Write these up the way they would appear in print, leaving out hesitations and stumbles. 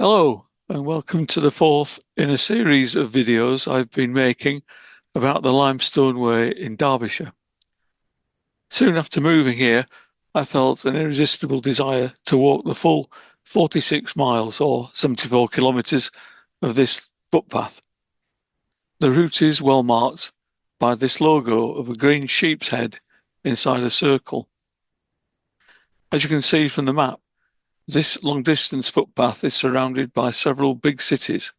Hello, and welcome to the fourth in a series of videos I've been making about the Limestone Way in Derbyshire. Soon after moving here, I felt an irresistible desire to walk the full 46 miles or 74 kilometres of this footpath. The route is well marked by this logo of a green sheep's head inside a circle. As you can see from the map, this long-distance footpath is surrounded by several big cities.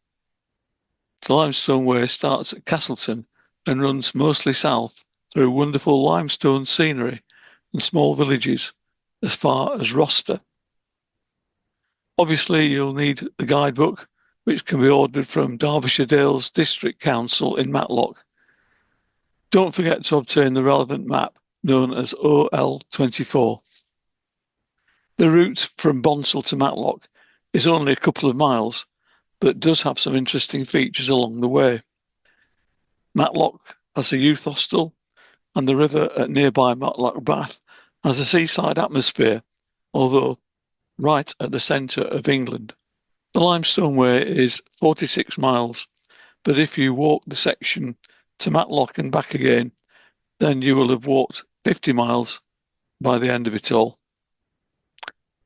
The Limestone Way starts at Castleton and runs mostly south through wonderful limestone scenery and small villages as far as Rocester. Obviously, you'll need the guidebook, which can be ordered from Derbyshire Dales District Council in Matlock. Don't forget to obtain the relevant map known as OL24. The route from Bonsall to Matlock is only a couple of miles, but does have some interesting features along the way. Matlock has a youth hostel, and the river at nearby Matlock Bath has a seaside atmosphere, although right at the centre of England. The Limestone Way is 46 miles, but if you walk the section to Matlock and back again, then you will have walked 50 miles by the end of it all.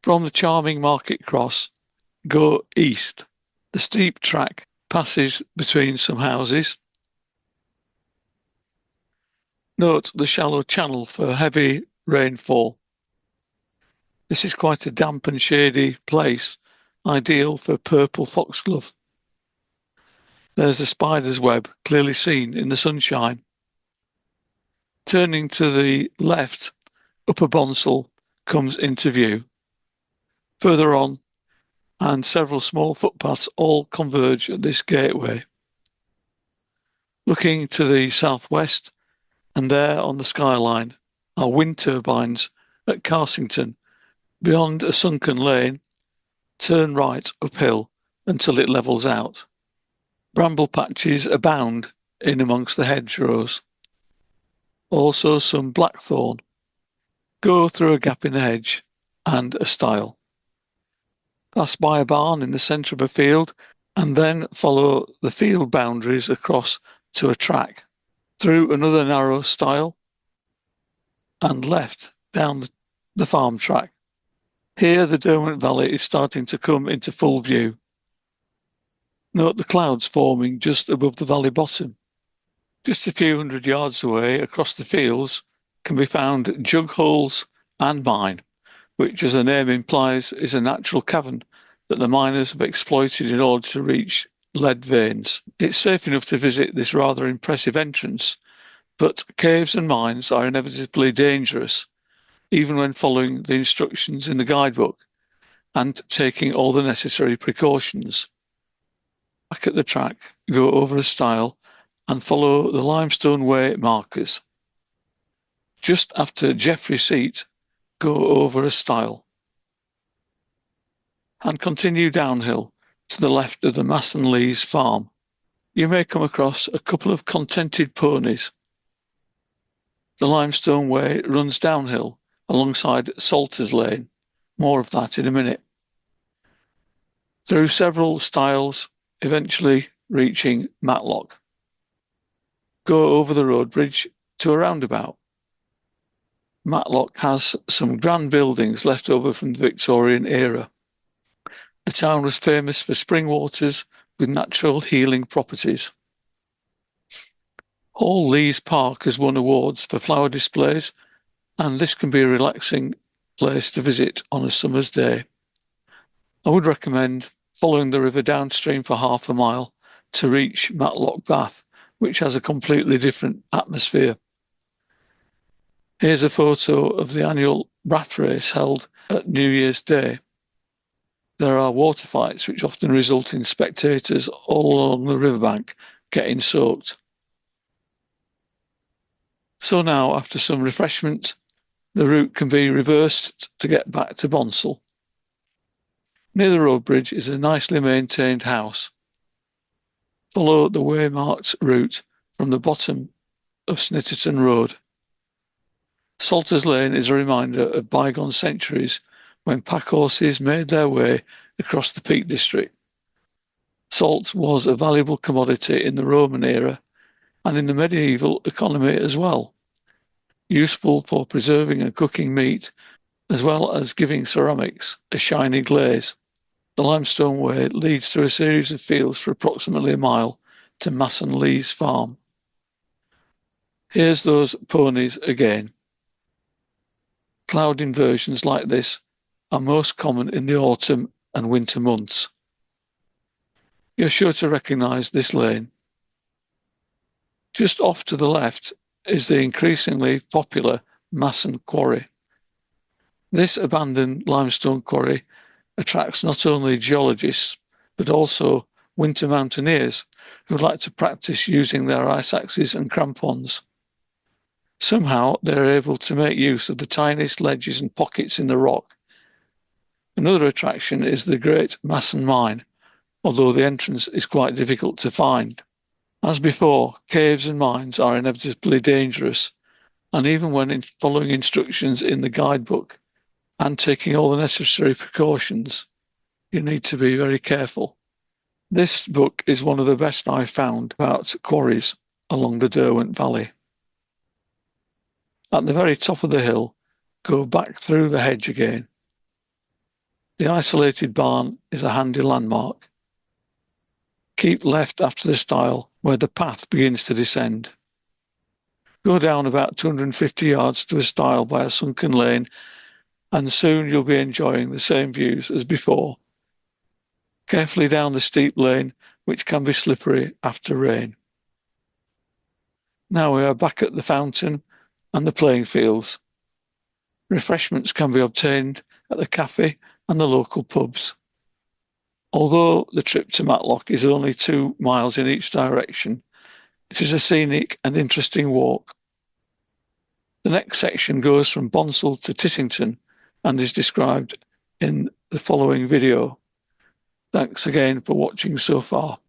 From the charming Market Cross, go east. The steep track passes between some houses. Note the shallow channel for heavy rainfall. This is quite a damp and shady place, ideal for purple foxglove. There's a spider's web clearly seen in the sunshine. Turning to the left, Upper Bonsall comes into view. Further on, and several small footpaths all converge at this gateway. Looking to the southwest, and there on the skyline are wind turbines at Castleton. Beyond a sunken lane, turn right uphill until it levels out. Bramble patches abound in amongst the hedgerows. Also some blackthorn. Go through a gap in the hedge and a stile. Pass by a barn in the centre of a field, and then follow the field boundaries across to a track, through another narrow stile, and left down the farm track. Here the Derwent Valley is starting to come into full view. Note the clouds forming just above the valley bottom. Just a few hundred yards away across the fields can be found Jug Holes and Mine, which, as the name implies, is a natural cavern that the miners have exploited in order to reach lead veins. It's safe enough to visit this rather impressive entrance, but caves and mines are inevitably dangerous, even when following the instructions in the guidebook and taking all the necessary precautions. Back at the track, go over a stile and follow the Limestone Way markers. Just after Jeffrey Seat, go over a stile and continue downhill to the left of the Masson Lees farm. You may come across a couple of contented ponies. The Limestone Way runs downhill alongside Salter's Lane. More of that in a minute. Through several stiles, eventually reaching Matlock. Go over the road bridge to a roundabout. Matlock has some grand buildings left over from the Victorian era. The town was famous for spring waters with natural healing properties. Hall Lees Park has won awards for flower displays, and this can be a relaxing place to visit on a summer's day. I would recommend following the river downstream for half a mile to reach Matlock Bath, which has a completely different atmosphere. Here's a photo of the annual bath race held at New Year's Day. There are water fights which often result in spectators all along the riverbank getting soaked. So now, after some refreshment, the route can be reversed to get back to Bonsall. Near the road bridge is a nicely maintained house. Follow the waymarked route from the bottom of Snitterton Road. Salter's Lane is a reminder of bygone centuries when pack horses made their way across the Peak District. Salt was a valuable commodity in the Roman era and in the medieval economy as well, useful for preserving and cooking meat, as well as giving ceramics a shiny glaze. The Limestone Way leads through a series of fields for approximately a mile to Masson Lee's farm. Here's those ponies again. Cloud inversions like this are most common in the autumn and winter months. You're sure to recognise this lane. Just off to the left is the increasingly popular Masson Quarry. This abandoned limestone quarry attracts not only geologists, but also winter mountaineers who like to practice using their ice axes and crampons. Somehow they're able to make use of the tiniest ledges and pockets in the rock. Another attraction is the Great Masson Mine, although the entrance is quite difficult to find. As before, caves and mines are inevitably dangerous, and even when following instructions in the guidebook and taking all the necessary precautions, you need to be very careful. This book is one of the best I've found about quarries along the Derwent Valley. At the very top of the hill, go back through the hedge again. The isolated barn is a handy landmark. Keep left after the stile where the path begins to descend. Go down about 250 yards to a stile by a sunken lane, and soon you'll be enjoying the same views as before. Carefully down the steep lane, which can be slippery after rain. Now we are back at the fountain and the playing fields. Refreshments can be obtained at the cafe and the local pubs. Although the trip to Matlock is only 2 miles in each direction, it is a scenic and interesting walk. The next section goes from Bonsall to Tissington and is described in the following video. Thanks again for watching so far.